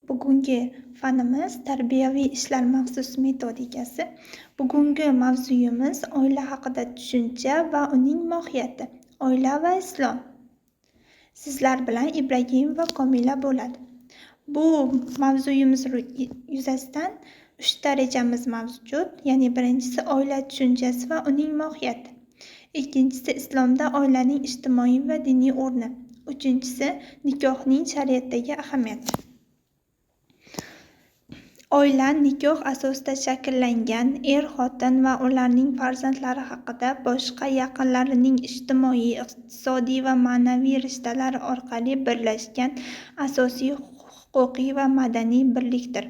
Bugungi fanimiz tarbiyaviy ishlar maxsus metodikasi. Bugungi mavzuyimiz oila haqida tushuncha va uning mohiyati. Oila va islom. Sizlar bilan Ibragim va Komila bo'ladi. Bu mavzuyimiz yuzasidan 3 rejamiz mavjud. Ya'ni birinchisi oila tushunchasi va uning mohiyati. Ikkinchisi islomda oilaning ijtimoiy va diniy o'rni. Uchinchisi nikohning shariatdagi ahamiyati. Oila nikoh asosida shakllangan er-xotin va ularning farzandlari haqida boshqa yaqinlarining ijtimoiy, iqtisodiy va ma'naviy rishtalari orqali birlashgan asosiy huquqiy va madaniy birlikdir.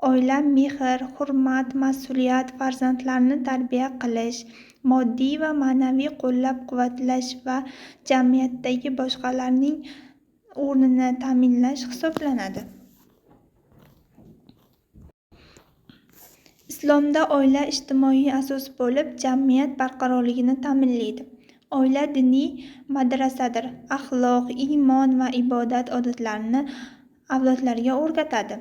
Oila mehr, hurmat, mas'uliyat, farzandlarni tarbiya qilish, moddiy va ma'naviy qo'llab-quvvatlash va jamiyatdagi boshqalarning o'rnini ta'minlash hisoblanadi. Islomda oila ijtimoiy asos bo'lib, jamiyat barqarorligini ta'minlaydi. Oila diniy madrasadir. Axloq, iymon va ibodat odatlarini avlodlarga o'rgatadi.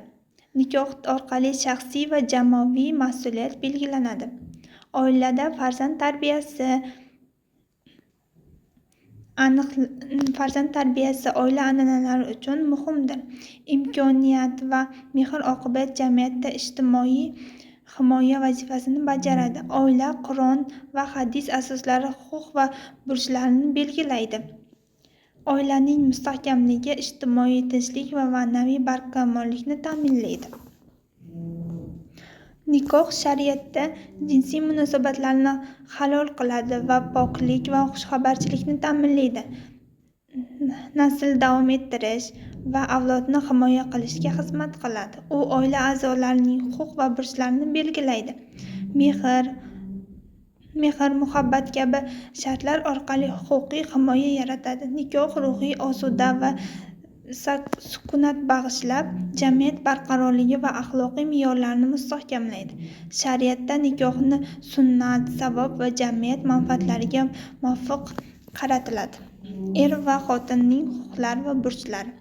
Nikoh orqali shaxsiy va jamoaviy mas'uliyat belgilanadi. Oilada farzand tarbiyasi oila an'analari uchun muhimdir. Imkoniyat va mehr-oqibat jamiyatda ijtimoiy himoya vazifasini bajaradi. Oila Qur'on va hadis asoslari, huquq va burchlarini belgilaydi. Oilaning mustahkamligi ijtimoiy tinchlik va ma'naviy barqarorlikni ta'minlaydi. Nikoh shariatda jinsiy munosabatlarni halol qiladi va poklik va xushxabarchilikni ta'minlaydi. Nasl davom ettirish va avlodni himoya qilishga xizmat qiladi. U oila a'zolarining huquq va burchlarini belgilaydi. Mehr, muhabbat kabi shartlar orqali huquqiy himoya yaratadi. Nikoh ruhiy osuda va sukunat bag'ishlab, jamiyat barqarorligi va axloqiy me'yorlarni mustahkamlaydi. Shariatda nikohni sunnat, savob va jamiyat manfaatlariga muvofiq qaratiladi. Er va xotinning huquqlari va burchlari.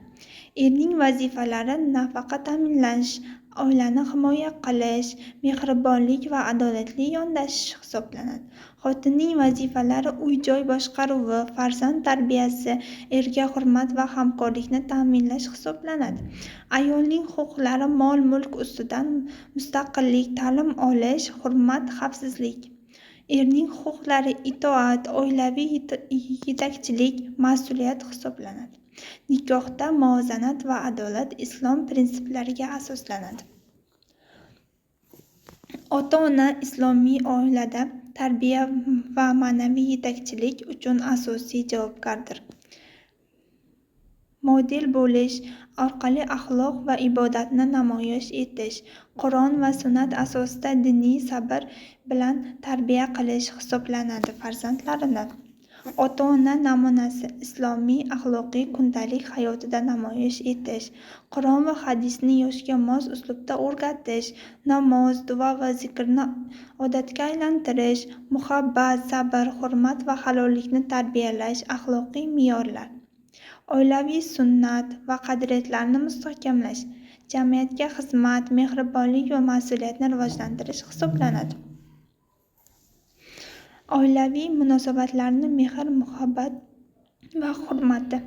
Erning vazifalari nafaqa ta'minlash, oilani himoya qilish, mehribonlik va adolatli yondashish hisoblanadi. Xotinning vazifalari uy-joy boshqaruvi, farzand tarbiyasi, erga hurmat va hamkorlikni ta'minlash hisoblanadi. Ayolning huquqlari mol-mulk ustidan mustaqillik, ta'lim olish, hurmat, xavfsizlik. Erning huquqlari itoat, oilaviy yetakchilik, mas'uliyat hisoblanadi. Nikohda muvozanat va adolat islom prinsiplariga asoslanadi. Ota-ona islomiy oilada tarbiya va ma'naviy yetakchilik uchun asosiy javobgardir. Model bo'lish orqali axloq va ibodatni namoyish etish, Qur'on va sunnat asosida diniy sabr bilan tarbiya qilish hisoblanadi farzandlarini. Ota-ona namunasi islomiy axloqiy kundalik hayotida namoyish etish, Qur'on va hadisni yoshga mos uslubda o'rgatish, namoz, duo va zikrni odatga aylantirish, muhabbat, sabr, hurmat va halollikni tarbiyalash, axloqiy me'yorlar. Oilaviy sunnat va qadriyatlarni mustahkamlash, jamiyatga xizmat, mehribonlik va mas'uliyatni rivojlantirish hisoblanadi. Oilaviy munosabatlarni mehr-muhabbat va hurmati.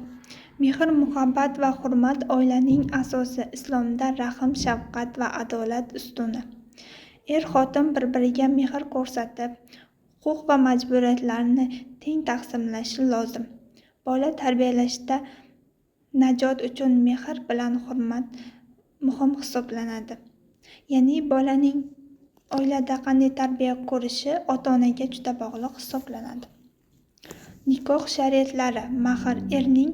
Mehr-muhabbat va hurmat oilaning asosi. Islomda rahm, shafqat va adolat ustuni. Er-xotin bir-biriga mehr ko'rsatib, huquq va majburiyatlarni teng taqsimlashi lozim. Bola tarbiyalashda najot uchun mehr bilan hurmat muhim hisoblanadi. Ya'ni bolaning oilada qanday tarbiya ko'rishi ota-onaga juda bog'liq hisoblanadi. Nikoh shariatlari. Mahr erning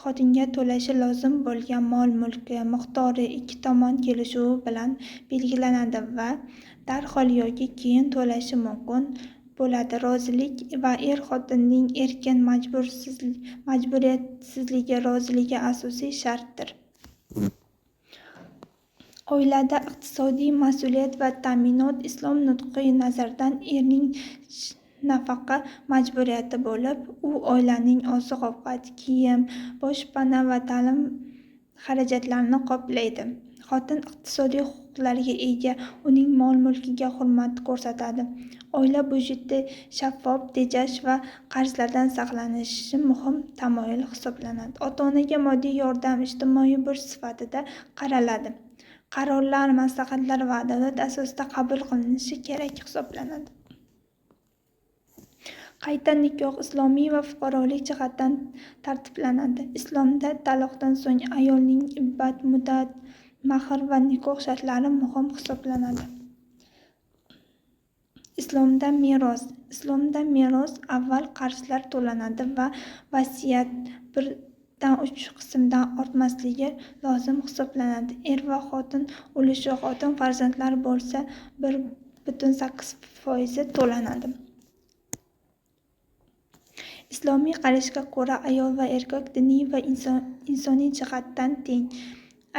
xotinga to'lashi lozim bo'lgan mol-mulki miqdori ikki tomon kelishuvi bilan belgilanadi va darhol yoki keyin to'lashi mumkin bo'ladi. Rozilik va er-xotinning erkin majburiyatsizligi roziligi asosiy shartdir. Oilada iqtisodiy mas'uliyat va ta'minot islom nuqtai nazaridan erning nafaqa majburiyati bo'lib, u oilaning oziq-ovqat, kiyim, boshpana va ta'lim xarajatlarini qoplaydi. Xotin iqtisodiy huquqlarga ega, uning mol-mulkiga hurmat ko'rsatadi. Oila byudjeti shaffof, tejash va qarzlardan saqlanishi muhim tamoyil hisoblanadi. Ota-onaga moddiy yordam ijtimoiy burch sifatida qaraladi. Qarorlar, maslahatlar va adolat asosida qabul qilinishi kerak hisoblanadi. Qayta nikoh islomiy va fuqarolik jihatdan tartiblanadi. Islomda taloqdan so'ng ayolning iddat muddat, mahr va nikoh shartlari muhim hisoblanadi. Islomda meros avval qarzlar to'lanadi va vasiyat 1/3 qismdan ortmasligi lozim hisoblanadi. Er va xotin ulushi, xotin farzandlari bo'lsa 1,8% to'lanadi. Islomiy qarashga ko'ra ayol va erkak diniy va insoniy jihatdan teng.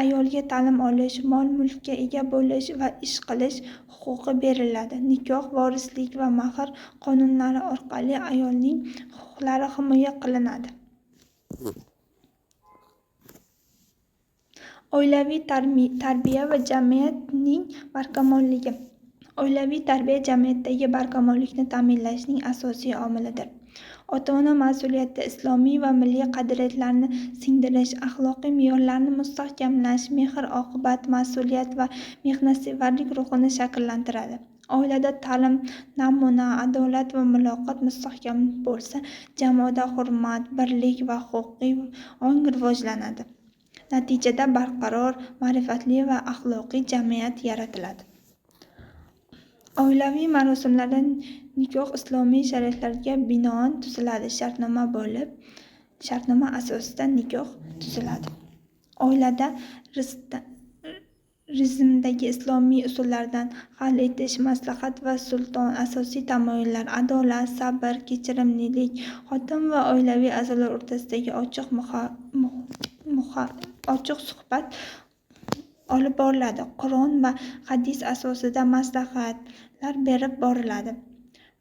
Ayolga ta'lim olish, mol-mulkka ega bo'lish va ish qilish huquqi beriladi. Nikoh, vorislik va mahr qonunlari orqali ayolning huquqlari himoya qilinadi. Oilaviy tarbiya va jamiyatning barqarorligi. Oilaviy tarbiya jamiyatdagi barqarorlikni ta'minlashning asosiy omilidir. Ota-ona mas'uliyati islomiy va milliy qadriyatlarni singdirish, axloqiy me'yorlarni mustahkamlash, mehr-oqibat, mas'uliyat va mehnatsevarlik ruhini shakllantiradi. Oilada ta'lim, namuna, adolat va muloqot mustahkam bo'lsa, jamoada hurmat, birlik va huquqiy ong rivojlanadi. Natijada barqaror, ma'rifatli va axloqiy jamiyat yaratiladi. Oilaviy marosimlarda nikoh islomiy shariatlarga binoan tuziladi. Shartnoma asosida nikoh tuziladi. Oilada rizmdagi islomiy usullardan hal etish, maslahat va sulton asosiy tamoyillar, adolat, sabr, kechirimlilik, xotin va oilaviy a'zolar o'rtasidagi ochiq suhbat olib boriladi. Qur'on va hadis asosida maslahatlar berib boriladi.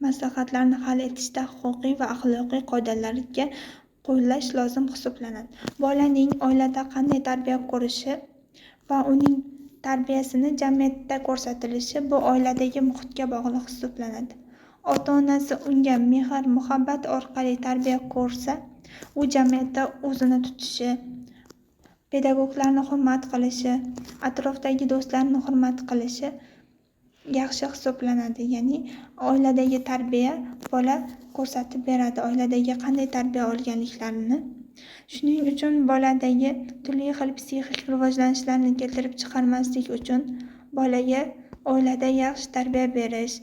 Maslahatlarni hal etishda huquqiy va axloqiy qoidalarga qo'llash lozim hisoblanadi. Bolaning oilada qanday tarbiya ko'rishi va uning tarbiyasini jamiyatda ko'rsatilishi bu oiladagi muhitga bog'liq hisoblanadi. Ota-onasi unga mehr-muhabbat orqali tarbiya ko'rsa, u jamiyatda o'zini tutishi, pedagoglarni hurmat qilishi, atrofdagi do'stlarni hurmat qilishi yaxshi hisoblanadi. Ya'ni oiladagi tarbiya bola ko'rsatib beradi, oiladagi qanday tarbiya olganliklarini. Shuning uchun boladagi turli xil psixik rivojlanishlarni keltirib chiqarmaslik uchun bolaga oilada yaxshi tarbiya berish,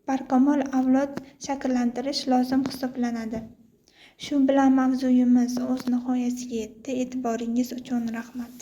barkamol avlod shakllantirish lozim hisoblanadi. Shu bilan mavzuyimiz o'z nihoyasiga yetdi. E'tiboringiz uchun rahmat.